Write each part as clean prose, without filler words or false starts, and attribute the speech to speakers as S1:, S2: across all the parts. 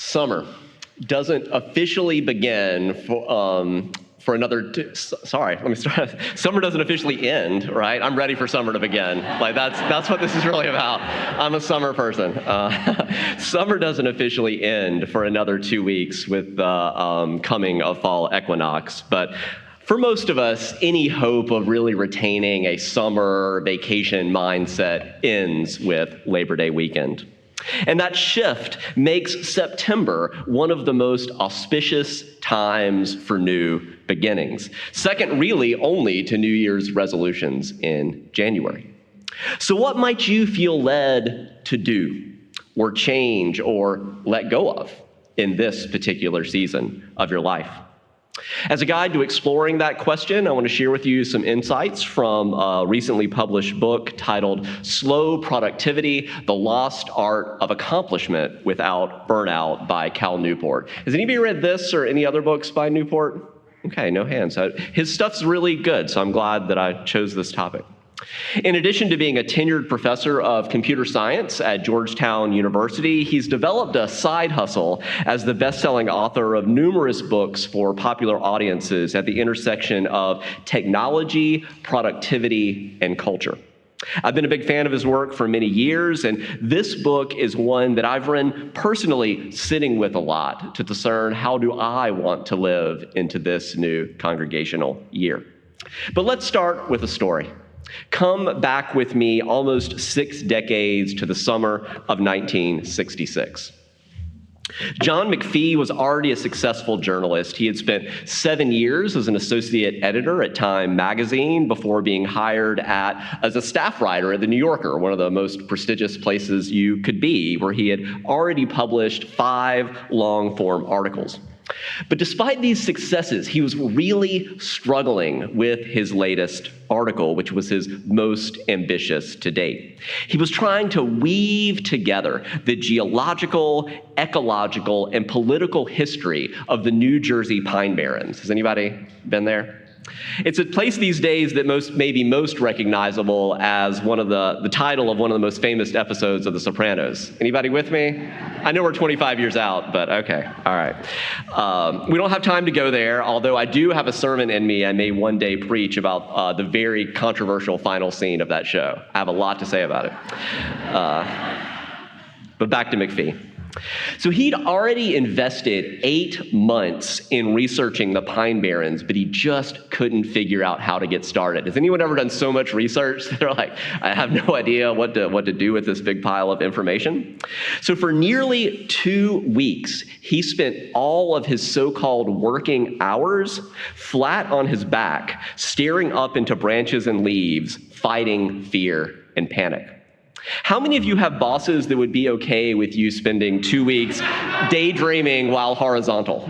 S1: Summer doesn't officially begin for another, sorry, let me start. Summer doesn't officially end, right? I'm ready for summer to begin. Like that's what this is really about. I'm a summer person. Summer doesn't officially end for another 2 weeks with the coming of fall equinox, but for most of us, any hope of really retaining a summer vacation mindset ends with Labor Day weekend. And that shift makes September one of the most auspicious times for new beginnings, second really only to New Year's resolutions in January. So what might you feel led to do or change or let go of in this particular season of your life? As a guide to exploring that question, I want to share with you some insights from a recently published book titled Slow Productivity, The Lost Art of Accomplishment Without Burnout by Cal Newport. Has anybody read this or any other books by Newport? Okay, no hands. His stuff's really good, so I'm glad that I chose this topic. In addition to being a tenured professor of computer science at Georgetown University, he's developed a side hustle as the best-selling author of numerous books for popular audiences at the intersection of technology, productivity, and culture. I've been a big fan of his work for many years, and this book is one that I've been personally sitting with a lot to discern how do I want to live into this new congregational year. But let's start with a story. Come back with me almost 6 decades to the summer of 1966. John McPhee was already a successful journalist. He had spent 7 years as an associate editor at Time magazine before being hired as a staff writer at The New Yorker, one of the most prestigious places you could be, where he had already published 5 long-form articles. But despite these successes, he was really struggling with his latest article, which was his most ambitious to date. He was trying to weave together the geological, ecological, and political history of the New Jersey Pine Barrens. Has anybody been there? It's a place these days that may be most recognizable as one of the title of one of the most famous episodes of The Sopranos. Anybody with me? I know we're 25 years out, but okay, all right. We don't have time to go there, although I do have a sermon in me I may one day preach about the very controversial final scene of that show. I have a lot to say about it. But back to McPhee. So he'd already invested 8 months in researching the Pine Barrens, but he just couldn't figure out how to get started. Has anyone ever done so much research that they're like, I have no idea what to do with this big pile of information? So for nearly 2 weeks, he spent all of his so-called working hours flat on his back, staring up into branches and leaves, fighting fear and panic. How many of you have bosses that would be okay with you spending 2 weeks daydreaming while horizontal?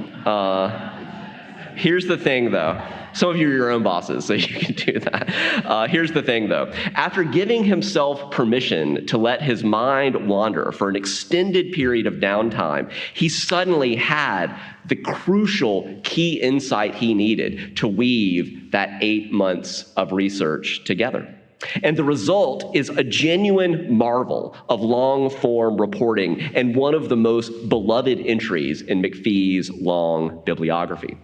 S1: Here's the thing, though. Some of you are your own bosses, so you can do that. Here's the thing, though. After giving himself permission to let his mind wander for an extended period of downtime, he suddenly had the crucial key insight he needed to weave that 8 months of research together. And the result is a genuine marvel of long-form reporting and one of the most beloved entries in McPhee's long bibliography.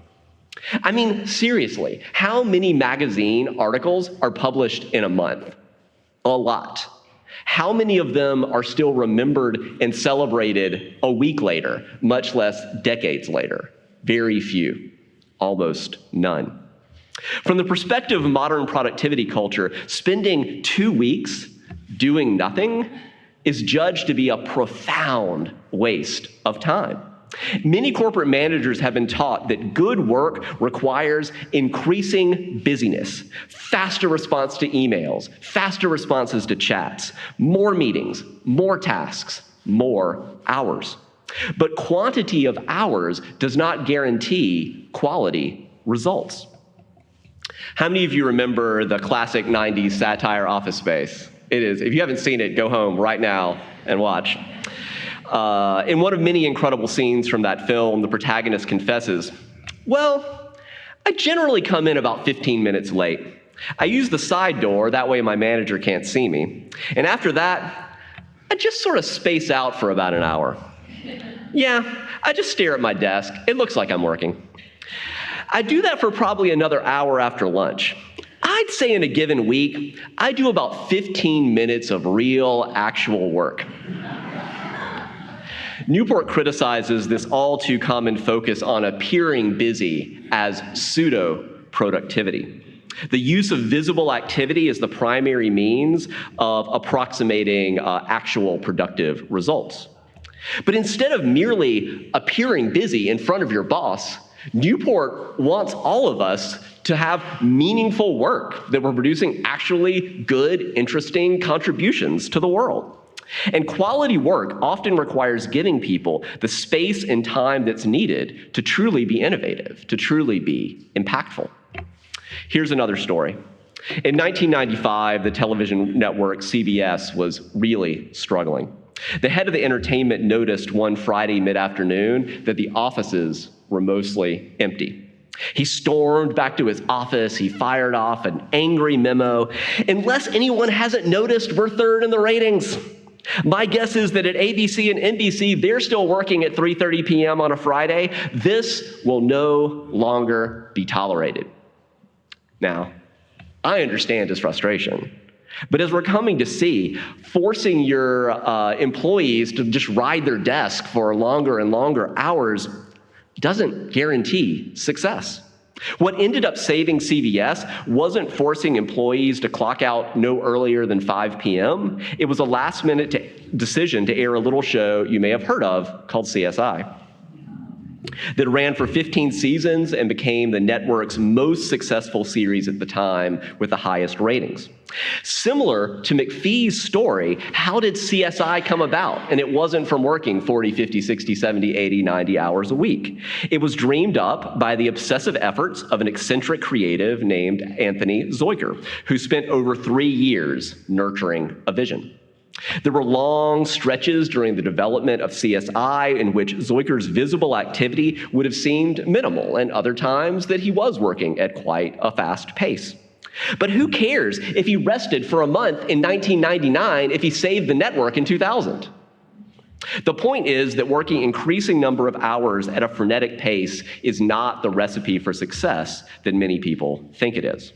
S1: I mean, seriously, how many magazine articles are published in a month? A lot. How many of them are still remembered and celebrated a week later, much less decades later? Very few, almost none. From the perspective of modern productivity culture, spending 2 weeks doing nothing is judged to be a profound waste of time. Many corporate managers have been taught that good work requires increasing busyness, faster response to emails, faster responses to chats, more meetings, more tasks, more hours. But quantity of hours does not guarantee quality results. How many of you remember the classic 90s satire Office Space? It is. If you haven't seen it, go home right now and watch. In one of many incredible scenes from that film, the protagonist confesses, "Well, I generally come in about 15 minutes late. I use the side door, that way my manager can't see me. And after that, I just sort of space out for about an hour." Yeah, I just stare at my desk. It looks like I'm working. I do that for probably another hour after lunch. I'd say in a given week, I do about 15 minutes of real, actual work. Newport criticizes this all too common focus on appearing busy as pseudo-productivity. The use of visible activity is the primary means of approximating actual productive results. But instead of merely appearing busy in front of your boss, Newport wants all of us to have meaningful work, that we're producing actually good, interesting contributions to the world. And quality work often requires giving people the space and time that's needed to truly be innovative, to truly be impactful. Here's another story. In 1995, the television network CBS was really struggling. The head of the entertainment noticed one Friday mid-afternoon that the offices were mostly empty. He stormed back to his office. He fired off an angry memo. Unless anyone hasn't noticed, we're third in the ratings. My guess is that at ABC and NBC, they're still working at 3:30 p.m. on a Friday. This will no longer be tolerated. Now, I understand his frustration. But as we're coming to see, forcing your employees to just ride their desk for longer and longer hours doesn't guarantee success. What ended up saving CBS wasn't forcing employees to clock out no earlier than 5 p.m. It was a last-minute decision to air a little show you may have heard of called CSI that ran for 15 seasons and became the network's most successful series at the time with the highest ratings. Similar to McPhee's story, how did CSI come about? And it wasn't from working 40, 50, 60, 70, 80, 90 hours a week. It was dreamed up by the obsessive efforts of an eccentric creative named Anthony Zuiker, who spent over 3 years nurturing a vision. There were long stretches during the development of CSI in which Zuiker's visible activity would have seemed minimal, and other times that he was working at quite a fast pace. But who cares if he rested for a month in 1999 if he saved the network in 2000? The point is that working increasing number of hours at a frenetic pace is not the recipe for success that many people think it is.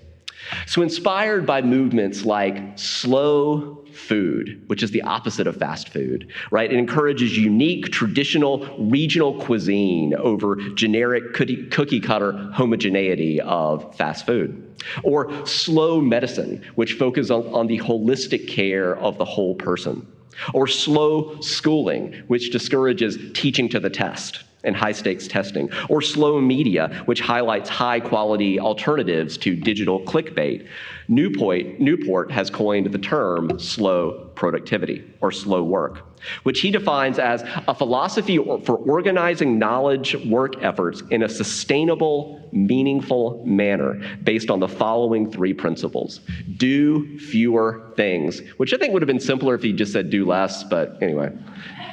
S1: So inspired by movements like slow food, which is the opposite of fast food, right? It encourages unique, traditional, regional cuisine over generic cookie-cutter homogeneity of fast food. Or slow medicine, which focuses on the holistic care of the whole person. Or slow schooling, which discourages teaching to the test and high-stakes testing, or slow media, which highlights high-quality alternatives to digital clickbait. Newport has coined the term slow productivity, or slow work, which he defines as a philosophy for organizing knowledge work efforts in a sustainable, meaningful manner based on the following 3 principles. Do fewer things, which I think would have been simpler if he just said do less, but anyway.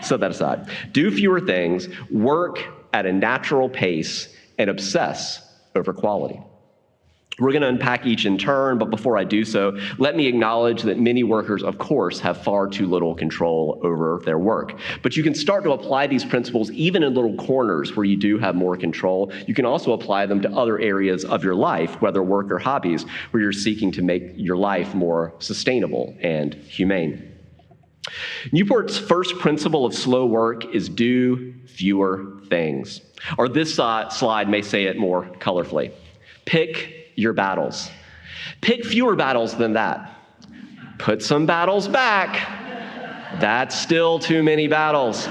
S1: Set that aside. Do fewer things, work at a natural pace, and obsess over quality. We're going to unpack each in turn, but before I do so, let me acknowledge that many workers, of course, have far too little control over their work. But you can start to apply these principles even in little corners where you do have more control. You can also apply them to other areas of your life, whether work or hobbies, where you're seeking to make your life more sustainable and humane. Newport's first principle of slow work is do fewer things. Or this slide may say it more colorfully. Pick your battles. Pick fewer battles than that. Put some battles back. That's still too many battles.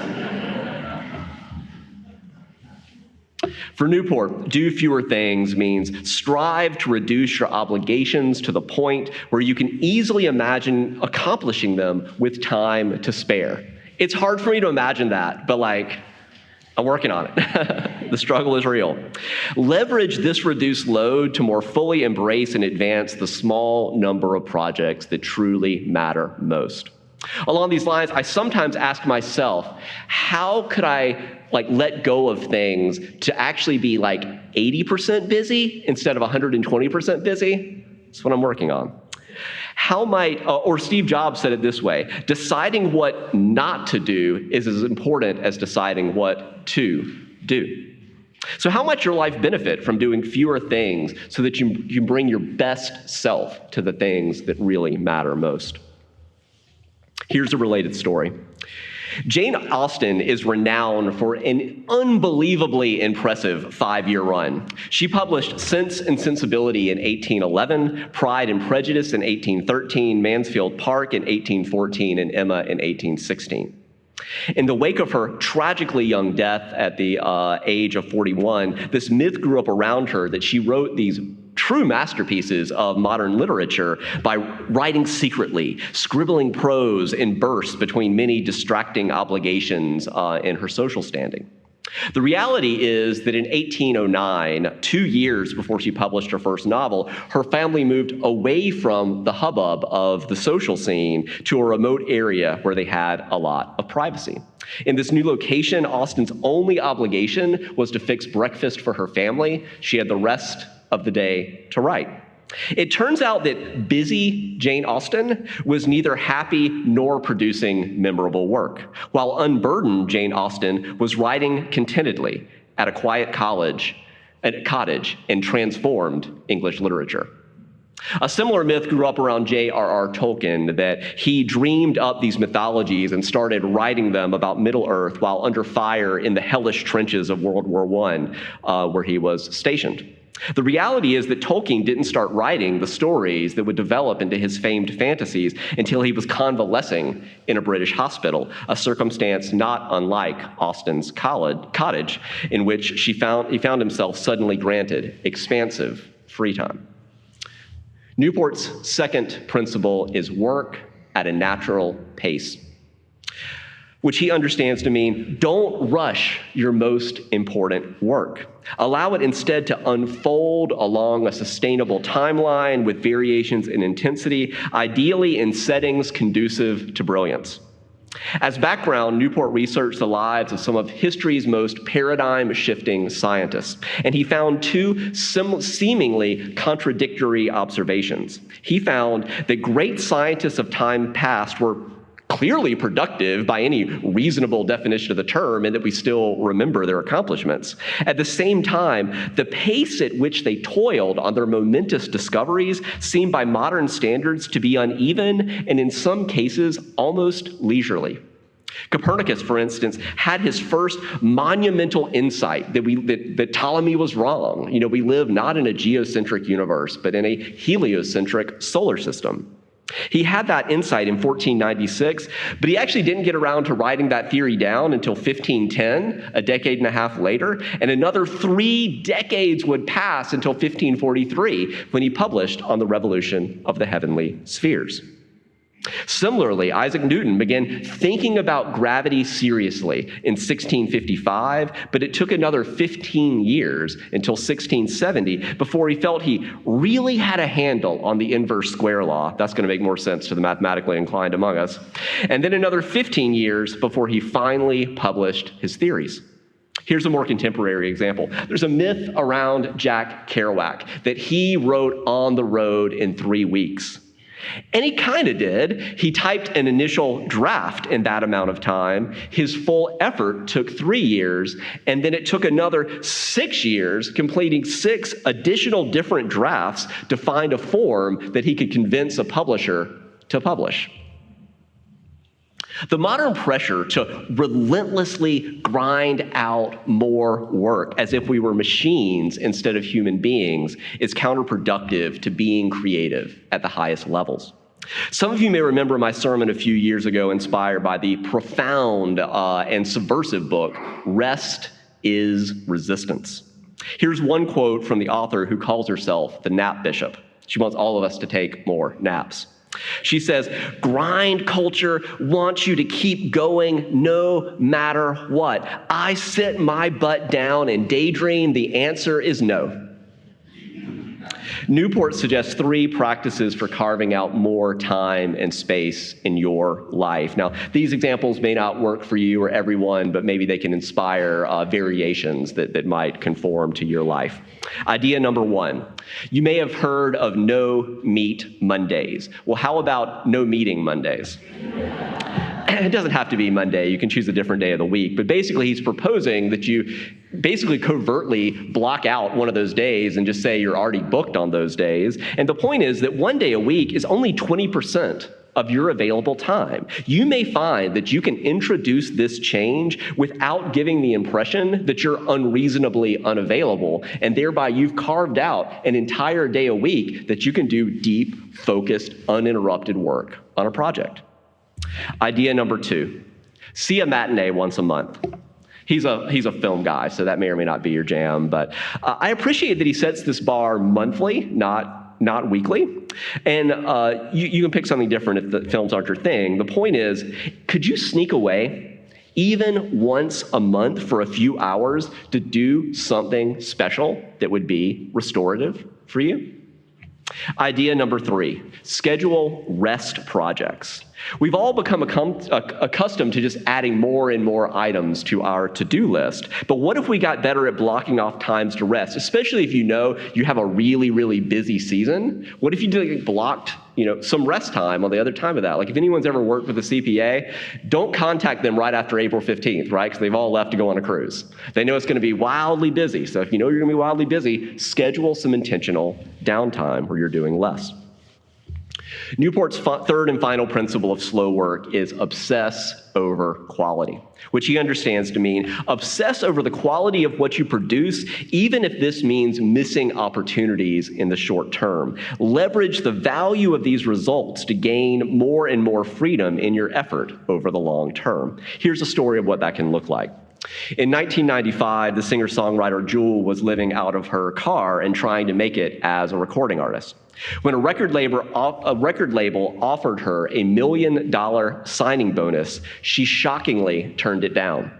S1: For Newport, do fewer things means strive to reduce your obligations to the point where you can easily imagine accomplishing them with time to spare. It's hard for me to imagine that, but I'm working on it. The struggle is real. Leverage this reduced load to more fully embrace and advance the small number of projects that truly matter most. Along these lines, I sometimes ask myself, how could I let go of things to actually be 80% busy instead of 120% busy? That's what I'm working on. Or Steve Jobs said it this way, deciding what not to do is as important as deciding what to do. So how might your life benefit from doing fewer things so that you bring your best self to the things that really matter most? Here's a related story. Jane Austen is renowned for an unbelievably impressive 5-year run. She published Sense and Sensibility in 1811, Pride and Prejudice in 1813, Mansfield Park in 1814, and Emma in 1816. In the wake of her tragically young death at the age of 41, this myth grew up around her that she wrote these true masterpieces of modern literature by writing secretly, scribbling prose in bursts between many distracting obligations in her social standing. The reality is that in 1809, 2 years before she published her first novel, her family moved away from the hubbub of the social scene to a remote area where they had a lot of privacy. In this new location, Austen's only obligation was to fix breakfast for her family. She had the rest of the day to write. It turns out that busy Jane Austen was neither happy nor producing memorable work, while unburdened Jane Austen was writing contentedly at a quiet cottage and transformed English literature. A similar myth grew up around J.R.R. Tolkien, that he dreamed up these mythologies and started writing them about Middle-earth while under fire in the hellish trenches of World War I, where he was stationed. The reality is that Tolkien didn't start writing the stories that would develop into his famed fantasies until he was convalescing in a British hospital, a circumstance not unlike Austen's cottage, in which he found himself suddenly granted expansive free time. Newport's second principle is work at a natural pace, which he understands to mean don't rush your most important work. Allow it instead to unfold along a sustainable timeline with variations in intensity, ideally in settings conducive to brilliance. As background, Newport researched the lives of some of history's most paradigm-shifting scientists, and he found two seemingly contradictory observations. He found that great scientists of time past were clearly productive by any reasonable definition of the term, and that we still remember their accomplishments. At the same time, the pace at which they toiled on their momentous discoveries seemed by modern standards to be uneven and in some cases almost leisurely. Copernicus, for instance, had his first monumental insight that Ptolemy was wrong. We live not in a geocentric universe, but in a heliocentric solar system. He had that insight in 1496, but he actually didn't get around to writing that theory down until 1510, a decade and a half later, and another 3 decades would pass until 1543, when he published on the revolution of the heavenly spheres. Similarly, Isaac Newton began thinking about gravity seriously in 1655, but it took another 15 years until 1670 before he felt he really had a handle on the inverse square law. That's going to make more sense to the mathematically inclined among us. And then another 15 years before he finally published his theories. Here's a more contemporary example. There's a myth around Jack Kerouac that he wrote On the Road in 3 weeks. And he kind of did. He typed an initial draft in that amount of time. His full effort took 3 years, and then it took another 6 years, completing 6 additional different drafts to find a form that he could convince a publisher to publish. The modern pressure to relentlessly grind out more work as if we were machines instead of human beings is counterproductive to being creative at the highest levels. Some of you may remember my sermon a few years ago inspired by the profound and subversive book, Rest is Resistance. Here's one quote from the author who calls herself the Nap Bishop. She wants all of us to take more naps. She says, grind culture wants you to keep going no matter what. I sit my butt down and daydream. The answer is no. Newport suggests 3 practices for carving out more time and space in your life. Now, these examples may not work for you or everyone, but maybe they can inspire variations that might conform to your life. Idea number 1, you may have heard of no meet Mondays. Well, how about no meeting Mondays? It doesn't have to be Monday. You can choose a different day of the week. But basically, he's proposing that you basically covertly block out one of those days and just say you're already booked on those days. And the point is that one day a week is only 20% of your available time. You may find that you can introduce this change without giving the impression that you're unreasonably unavailable, and thereby you've carved out an entire day a week that you can do deep, focused, uninterrupted work on a project. Idea number 2, see a matinee once a month. He's a film guy, so that may or may not be your jam, but I appreciate that he sets this bar monthly, not weekly. And you can pick something different if the films aren't your thing. The point is, could you sneak away even once a month for a few hours to do something special that would be restorative for you? Idea number 3, schedule rest projects. We've all become accustomed to just adding more and more items to our to-do list. But what if we got better at blocking off times to rest, especially if you know you have a really, really busy season? What if you blocked some rest time on the other time of that? Like if anyone's ever worked with a CPA, don't contact them right after April 15th, right? Because they've all left to go on a cruise. They know it's going to be wildly busy. So if you know you're going to be wildly busy, schedule some intentional downtime where you're doing less. Newport's third and final principle of slow work is obsess over quality, which he understands to mean obsess over the quality of what you produce, even if this means missing opportunities in the short term. Leverage the value of these results to gain more and more freedom in your effort over the long term. Here's a story of what that can look like. In 1995, the singer-songwriter Jewel was living out of her car and trying to make it as a recording artist. When a record label offered her $1 million signing bonus, she shockingly turned it down.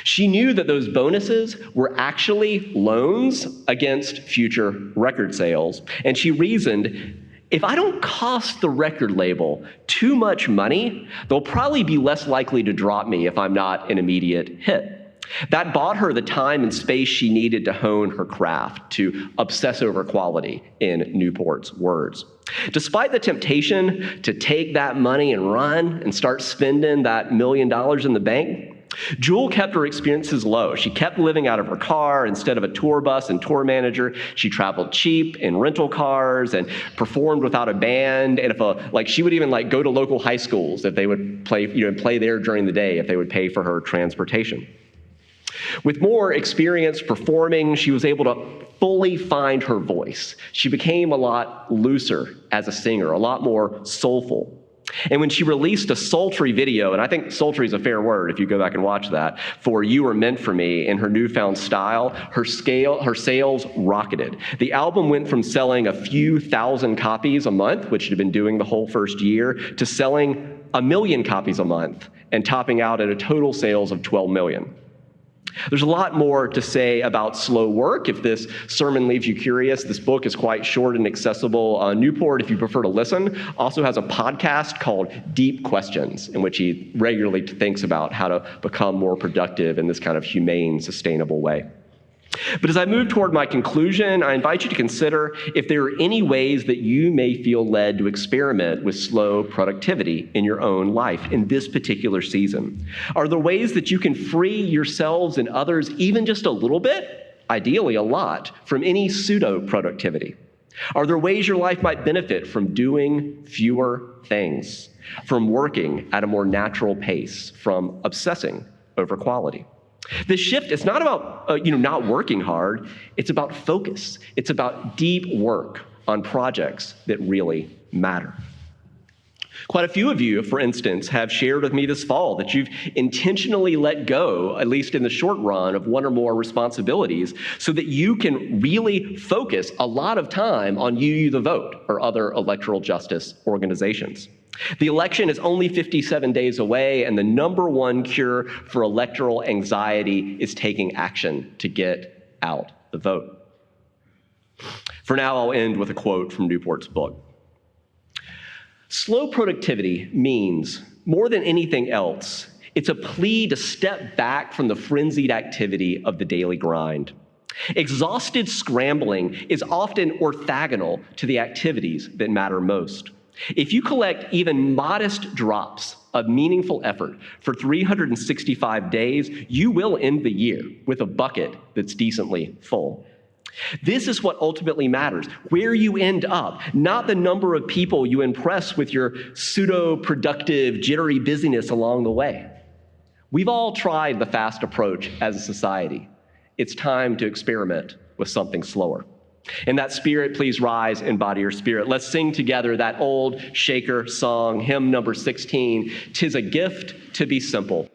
S1: She knew that those bonuses were actually loans against future record sales, and she reasoned, if I don't cost the record label too much money, they'll probably be less likely to drop me if I'm not an immediate hit. That bought her the time and space she needed to hone her craft, to obsess over quality, in Newport's words. Despite the temptation to take that money and run and start spending that $1 million in the bank, Jewel kept her expenses low. She kept living out of her car instead of a tour bus and tour manager. She traveled cheap in rental cars and performed without a band. And she would even go to local high schools if they would play there during the day if they would pay for her transportation. With more experience performing, she was able to fully find her voice. She became a lot looser as a singer, a lot more soulful. And when she released a sultry video, and I think sultry is a fair word if you go back and watch that, for You Were Meant for Me, in her newfound style, her sales rocketed. The album went from selling a few thousand copies a month, which it had been doing the whole first year, to selling 1 million copies a month and topping out at a total sales of 12 million. There's a lot more to say about slow work. If this sermon leaves you curious, this book is quite short and accessible. Newport, if you prefer to listen, also has a podcast called Deep Questions, in which he regularly thinks about how to become more productive in this kind of humane, sustainable way. But as I move toward my conclusion, I invite you to consider if there are any ways that you may feel led to experiment with slow productivity in your own life in this particular season. Are there ways that you can free yourselves and others even just a little bit, ideally a lot, from any pseudo-productivity? Are there ways your life might benefit from doing fewer things, from working at a more natural pace, from obsessing over quality? This shift is not about not working hard. It's about focus. It's about deep work on projects that really matter. Quite a few of you, for instance, have shared with me this fall that you've intentionally let go, at least in the short run, of one or more responsibilities so that you can really focus a lot of time on You the Vote or other electoral justice organizations. The election is only 57 days away, and the number one cure for electoral anxiety is taking action to get out the vote. For now, I'll end with a quote from Newport's book. Slow productivity means, more than anything else, it's a plea to step back from the frenzied activity of the daily grind. Exhausted scrambling is often orthogonal to the activities that matter most. If you collect even modest drops of meaningful effort for 365 days, you will end the year with a bucket that's decently full. This is what ultimately matters, where you end up, not the number of people you impress with your pseudo-productive, jittery busyness along the way. We've all tried the fast approach as a society. It's time to experiment with something slower. In that spirit, please rise and embody your spirit. Let's sing together that old Shaker song, hymn number 16, "'Tis a Gift to be Simple."